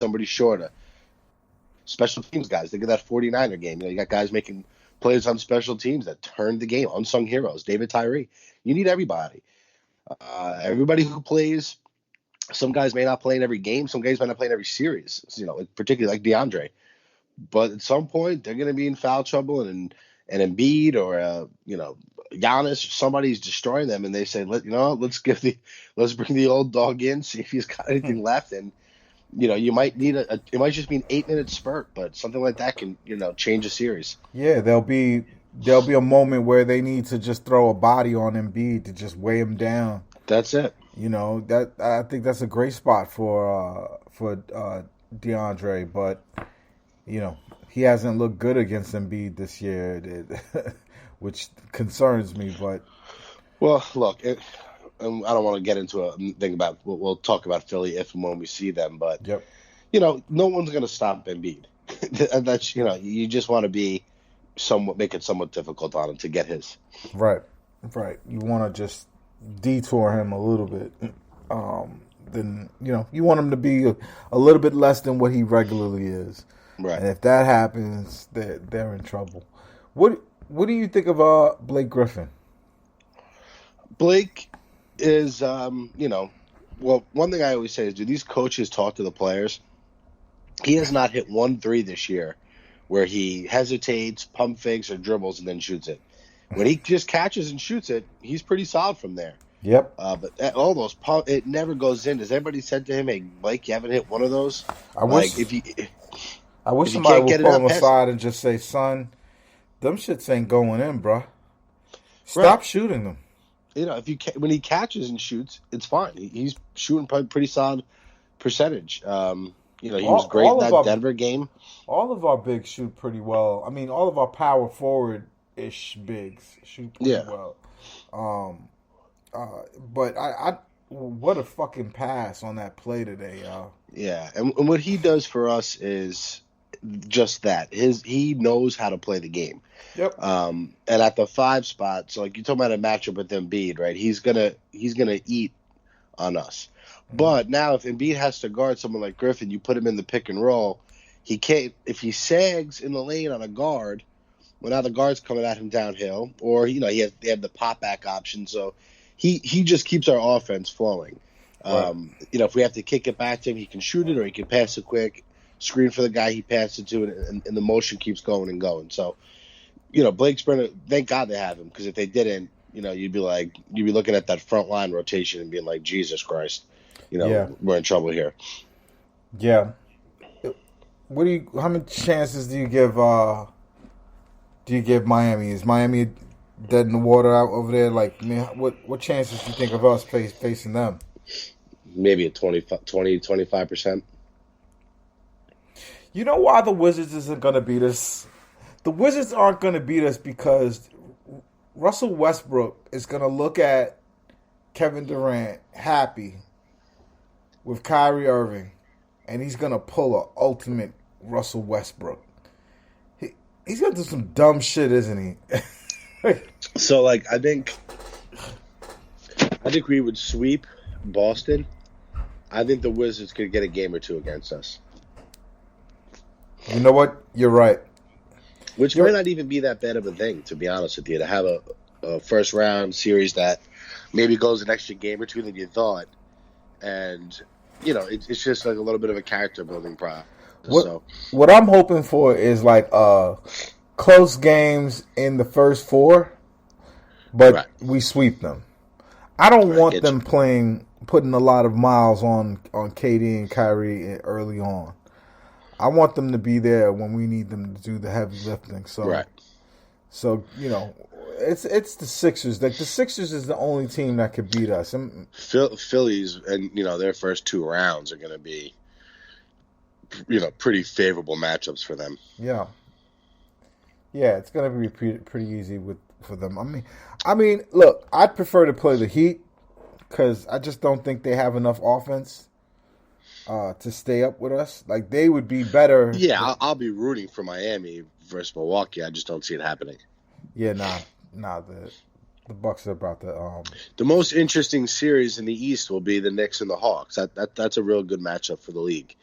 somebody shorter. Special teams guys. Think of that 49er game. You got guys making plays on special teams that turned the game. Unsung heroes. David Tyree. You need everybody. Everybody who plays. Some guys may not play in every game. Some guys may not play in every series. Particularly like DeAndre. But at some point, they're going to be in foul trouble, and Embiid or Giannis, somebody's destroying them, and they say, let's bring the old dog in, see if he's got anything left, and you might need it might just be an 8-minute spurt, but something like that can change a series. Yeah, there'll be a moment where they need to just throw a body on Embiid to just weigh him down. That's it. That I think that's a great spot for DeAndre, but he hasn't looked good against Embiid this year, which concerns me. But well, look, I don't want to get into a thing about. We'll talk about Philly if and when we see them, but yep. No one's going to stop Embiid. That's you just want to be make it somewhat difficult on him to get his. Right. You want to just detour him a little bit. Then you want him to be a little bit less than what he regularly is. Right. And if that happens, they're in trouble. What do you think of Blake Griffin? Blake is well, one thing I always say is, do these coaches talk to the players? He has not hit 1-3 this year where he hesitates, pump fakes, or dribbles and then shoots it. When he just catches and shoots it, he's pretty solid from there. Yep. But all those it never goes in. Has anybody said to him, "Hey, Blake, you haven't hit one of those"? I wish somebody would pull him aside and just say, "Son, them shits ain't going in, bro. Stop shooting them." When he catches and shoots, it's fine. He's shooting pretty solid percentage. He was great in that Denver game. All of our bigs shoot pretty well. I mean, all of our power forward-ish bigs shoot pretty well. But what a fucking pass on that play today, y'all. Yeah, and what he does for us is just that. He knows how to play the game. Yep. And at the 5 spot, so like you're talking about a matchup with Embiid, right? He's gonna eat on us. But now if Embiid has to guard someone like Griffin, you put him in the pick and roll. He can't, if he sags in the lane on a guard. Well, now the guard's coming at him downhill, or they have the pop back option, so he just keeps our offense flowing. Right. If we have to kick it back to him, he can shoot it, or he can pass it quick, screen for the guy he passed it to, and the motion keeps going and going. So, Blake Springer, thank God they have him, because if they didn't, you'd be looking at that front line rotation and being like, Jesus Christ, we're in trouble here. Yeah. How many chances do you give Miami? Is Miami dead in the water out over there? Like, man, what chances do you think of us facing them? Maybe a 25%. You know why the Wizards isn't going to beat us? The Wizards aren't going to beat us because Russell Westbrook is going to look at Kevin Durant happy with Kyrie Irving, and he's going to pull an ultimate Russell Westbrook. He's going to do some dumb shit, isn't he? So, I think we would sweep Boston. I think the Wizards could get a game or two against us. You know what? You're right. Which might not even be that bad of a thing, to be honest with you, to have a first-round series that maybe goes an extra game or two than you thought. And, it's just like a little bit of a character-building process. What I'm hoping for is close games in the first 4, but we sweep them. I don't want them putting a lot of miles on KD and Kyrie early on. I want them to be there when we need them to do the heavy lifting. So it's the Sixers. Like, the Sixers is the only team that could beat us. Phillies and their first 2 rounds are going to be pretty favorable matchups for them. Yeah, it's going to be pretty easy for them. I mean, look, I'd prefer to play the Heat because I just don't think they have enough offense to stay up with us. Like, they would be better. Yeah, I'll be rooting for Miami versus Milwaukee. I just don't see it happening. Yeah, nah. The Bucks are about to. The most interesting series in the East will be the Knicks and the Hawks. That's a real good matchup for the league.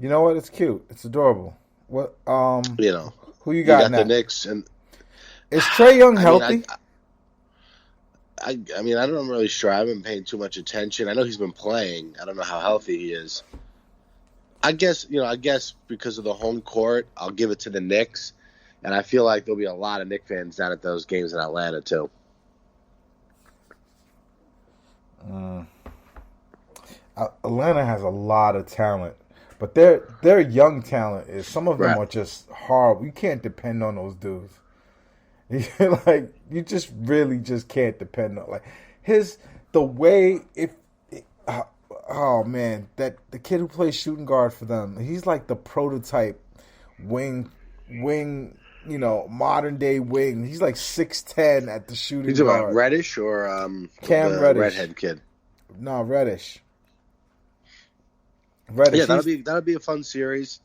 You know what? It's cute. It's adorable. What? You know, Who you you got got the next? Knicks, and Is Trey Young I mean, healthy? I mean, I don't know. I'm really sure. I haven't paid too much attention. I know he's been playing. I don't know how healthy he is. I guess because of the home court, I'll give it to the Knicks, and I feel like there'll be a lot of Knicks fans down at those games in Atlanta too. Mm. Atlanta has a lot of talent, but their young talent is some of them Right. are just horrible. You can't depend on those dudes. Like you just really just can't depend on like his the way if uh, oh man that the kid who plays shooting guard for them, he's like the prototype wing, modern day wing. He's like 6'10" at the shooting He's about guard. Reddish or Cam the Reddish. redhead kid. No, Reddish. Yeah, He's, that'll be a fun series.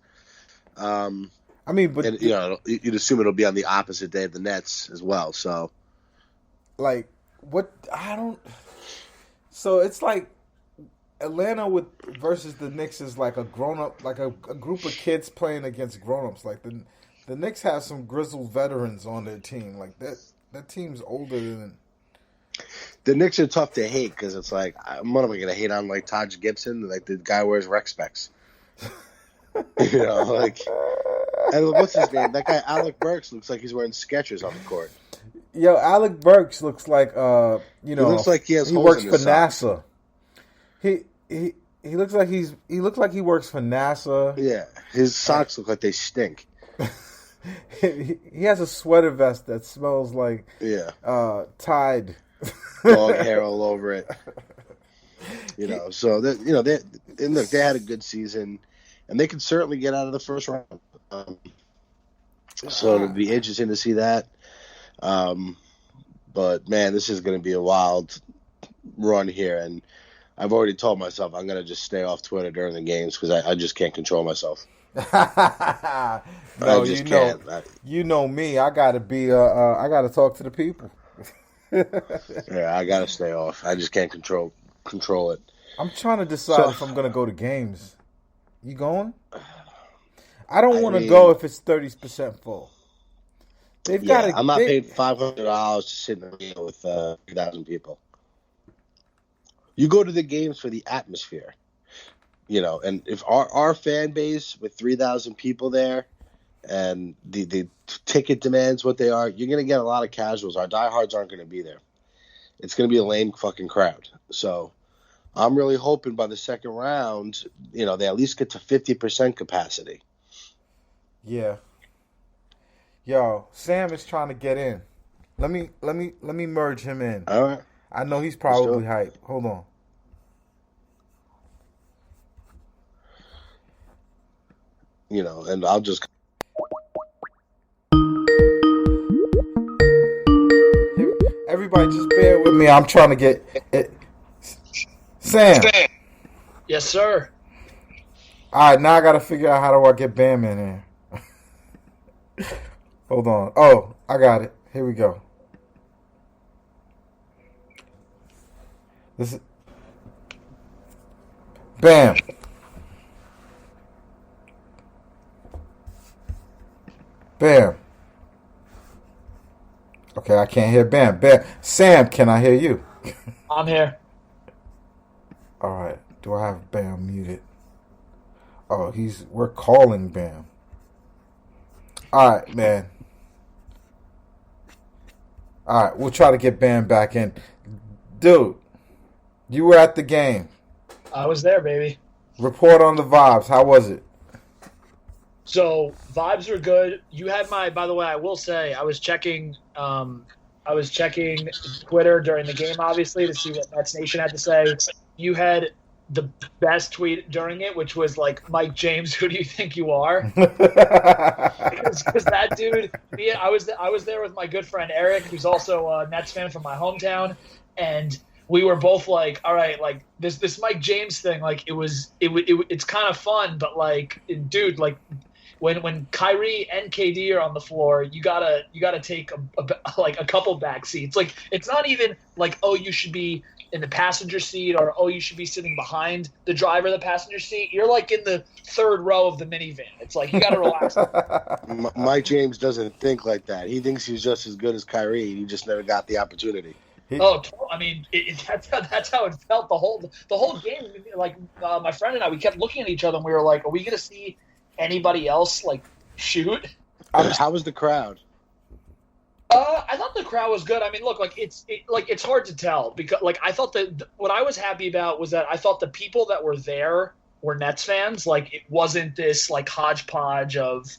I mean, but And you'd assume it'll be on the opposite day of the Nets as well. So like what I don't. So it's like Atlanta versus the Knicks is like a grown up, like a group of kids playing against grown ups. Like the Knicks have some grizzled veterans on their team. Like that team's older than. the Knicks are tough to hate because it's like, what am I going to hate on like Taj Gibson? Like the guy wears rec specs. Like, and what's his name? That guy Alec Burks looks like he's wearing Skechers on the court. Yo, Alec Burks looks like He looks like he has holes works in for his socks. NASA. He looks like he looks like he works for NASA. Yeah, his socks look like they stink. He has a sweater vest that smells like Yeah, Tide. dog hair all over it. So and look, they had a good season, and they can certainly get out of the first round. So it'll be interesting to see that. But man, this is going to be a wild run here, and I've already told myself I'm going to just stay off Twitter during the games because I just can't control myself. No, I just can't. You know me. I gotta be. I gotta talk to the people. Yeah, I got to stay off. I just can't control it. I'm trying to decide if I'm gonna go to games. You going? I don't want to go if it's 30% full. They've got. I'm not paying $500 to sit in a meal with 3,000 people. You go to the games for the atmosphere, and if our fan base with 3,000 people there, and the ticket demands what they are, you're going to get a lot of casuals. Our diehards aren't going to be there. It's going to be a lame fucking crowd. So I'm really hoping by the second round, they at least get to 50% capacity. Yeah. Yo, Sam is trying to get in. Let me merge him in. All right. I know he's probably hyped. Hold on. And I'll just. Everybody, just bear with me. I'm trying to get it. Sam. Yes, sir. All right, now I gotta figure out how do I get Bam in here. Hold on. Oh, I got it. Here we go. This is Bam. Bam. Okay, I can't hear Bam. Bam. Sam, can I hear you? I'm here. All right. Do I have Bam muted? Oh, we're calling Bam. All right, man. All right, we'll try to get Bam back in. Dude, you were at the game. I was there, baby. Report on the vibes. How was it? So vibes were good. You had by the way, I will say I was checking Twitter during the game, obviously, to see what Mets Nation had to say. You had the best tweet during it, which was like, Mike James, who do you think you are? Because that dude, I was there with my good friend Eric, who's also a Nets fan from my hometown, and we were both like, all right, like this Mike James thing, like it's kind of fun, but like, dude, like when Kyrie and KD are on the floor, you gotta take like a couple back seats. Like it's not even like, oh, you should be in the passenger seat, or oh, you should be sitting behind the driver of the passenger seat. You're like in the third row of the minivan. It's like you gotta relax. Mike James doesn't think like that. He thinks he's just as good as Kyrie. He just never got the opportunity. I mean, that's how it felt the whole game. Like my friend and I, we kept looking at each other and we were like, are we gonna see anybody else like shoot? How was the crowd? I thought the crowd was good. I mean, look, like it's hard to tell because like I thought that what I was happy about was that I thought the people that were there were Nets fans. Like it wasn't this like hodgepodge of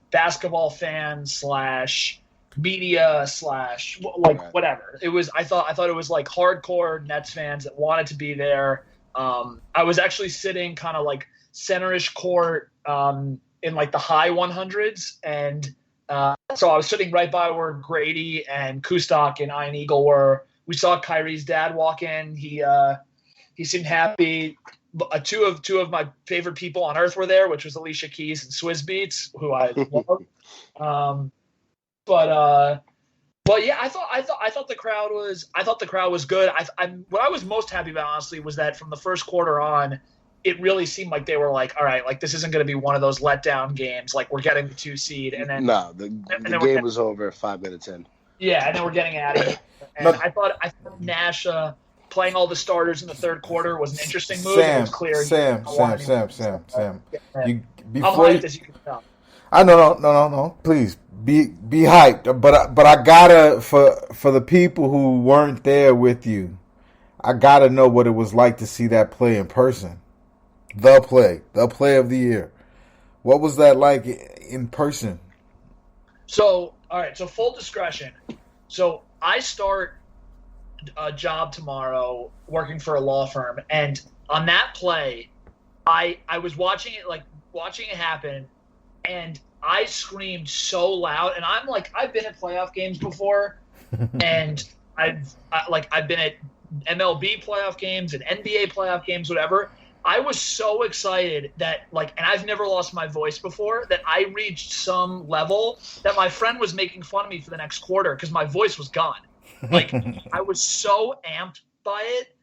basketball fans / media / like whatever. It was I thought it was like hardcore Nets fans that wanted to be there. I was actually sitting kind of like centerish court in like the high 100s, and so I was sitting right by where Grady and Kustok and Ian Eagle were. We saw Kyrie's dad walk in. He seemed happy. Two of my favorite people on earth were there, which was Alicia Keys and Swizz Beatz, who I love. But yeah, I thought the crowd was good. What I was most happy about, honestly, was that from the first quarter on, it really seemed like they were like, all right, like this isn't going to be one of those letdown games. Like we're getting the 2 seed, and then the game was over 5 minutes in. Yeah, and then we're getting out of here. And I thought Nash playing all the starters in the third quarter was an interesting move. It was clear. Sam. I'm hyped, as you can tell. No. Please be hyped. But I gotta for the people who weren't there with you, I gotta know what it was like to see that play in person. The play of the year. What was that like in person? So, all right. So, full discretion. So, I start a job tomorrow working for a law firm, and on that play, I was watching it happen, and I screamed so loud. And I'm like, I've been at playoff games before, and I've been at MLB playoff games and NBA playoff games, whatever. I was so excited that and I've never lost my voice before, that I reached some level that my friend was making fun of me for the next quarter because my voice was gone. Like I was so amped by it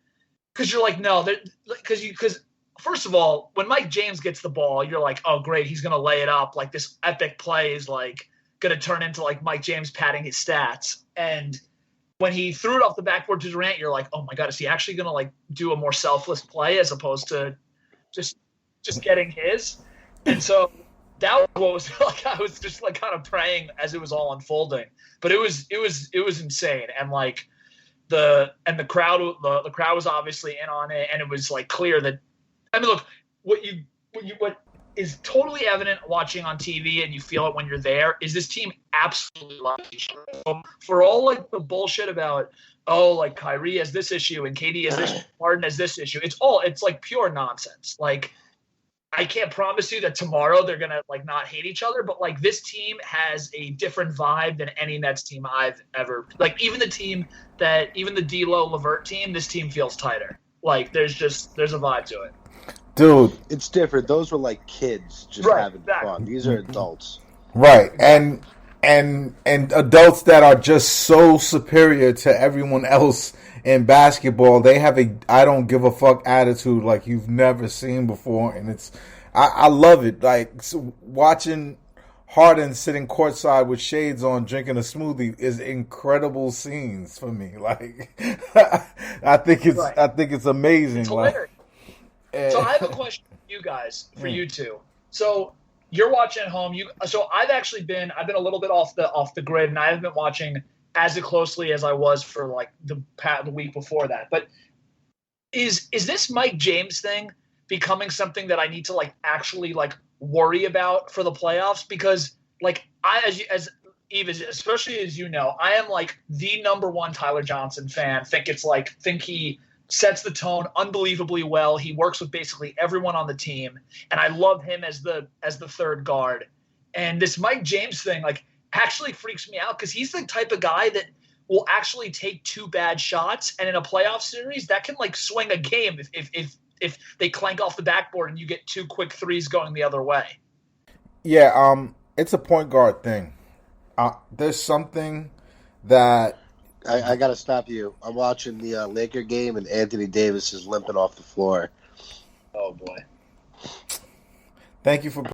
because you're like, no, because first of all, when Mike James gets the ball, you're like, oh great, he's gonna lay it up. Like this epic play is like gonna turn into like Mike James padding his stats. And when he threw it off the backboard to Durant, you're like, oh my God, is he actually going to like do a more selfless play as opposed to just getting his? And so that was what was like, I was just like kind of praying as it was all unfolding, but it was insane. And like the crowd was obviously in on it. And it was like clear that, I mean, look, what is totally evident watching on TV, and you feel it when you're there, is this team absolutely loves each other. So for all like the bullshit about, oh, like Kyrie has this issue and KD has this, Harden has this issue, it's like pure nonsense. Like I can't promise you that tomorrow they're gonna like not hate each other, but like this team has a different vibe than any Nets team I've ever like. Even the D'Lo LeVert team, this team feels tighter. Like there's a vibe to it. Dude, it's different. Those were like kids just having fun. These are adults, right? And adults that are just so superior to everyone else in basketball. They have a I don't give a fuck attitude like you've never seen before, and I love it. Like watching Harden sitting courtside with shades on, drinking a smoothie is incredible scenes for me. Like I think it's amazing. It's hilarious. So I have a question for you guys, you two. So you're watching at home. So I've been a little bit off the grid, and I haven't been watching as closely as I was for like the week before that. But is this Mike James thing becoming something that I need to like actually like worry about for the playoffs? Because like as Eve, especially as you know, I am like the #1 Tyler Johnson fan. Think he sets the tone unbelievably well. He works with basically everyone on the team, and I love him as the third guard. And this Mike James thing like actually freaks me out because he's the type of guy that will actually take 2 bad shots, and in a playoff series that can like swing a game if they clank off the backboard and you get 2 quick threes going the other way. Yeah, it's a point guard thing. There's something that I got to stop you. I'm watching the Laker game, and Anthony Davis is limping off the floor. Oh boy. thank you for